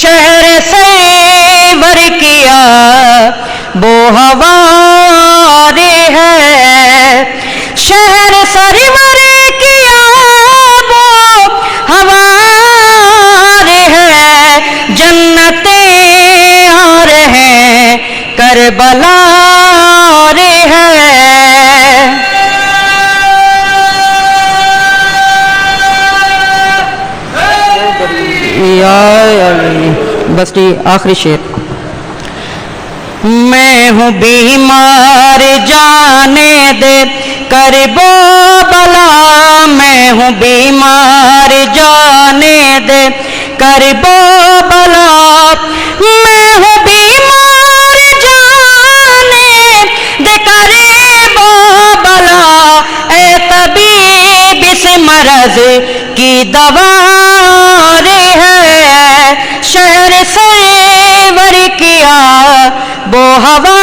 शहर सैवर किया वो हवारे है, शहर सरवर किया वो हवारे है, जन्नते और हैं करबला रे है। बस जी आखिरी शेर। मैं हूँ बीमार जाने दे करबो बला, मैं हूँ बीमार जाने दे करबो बला, मैं हूँ बीमार जाने दे करबो बला, ए तबीब इस मरज की दवा रे है, शहर सैवर किया वो हवा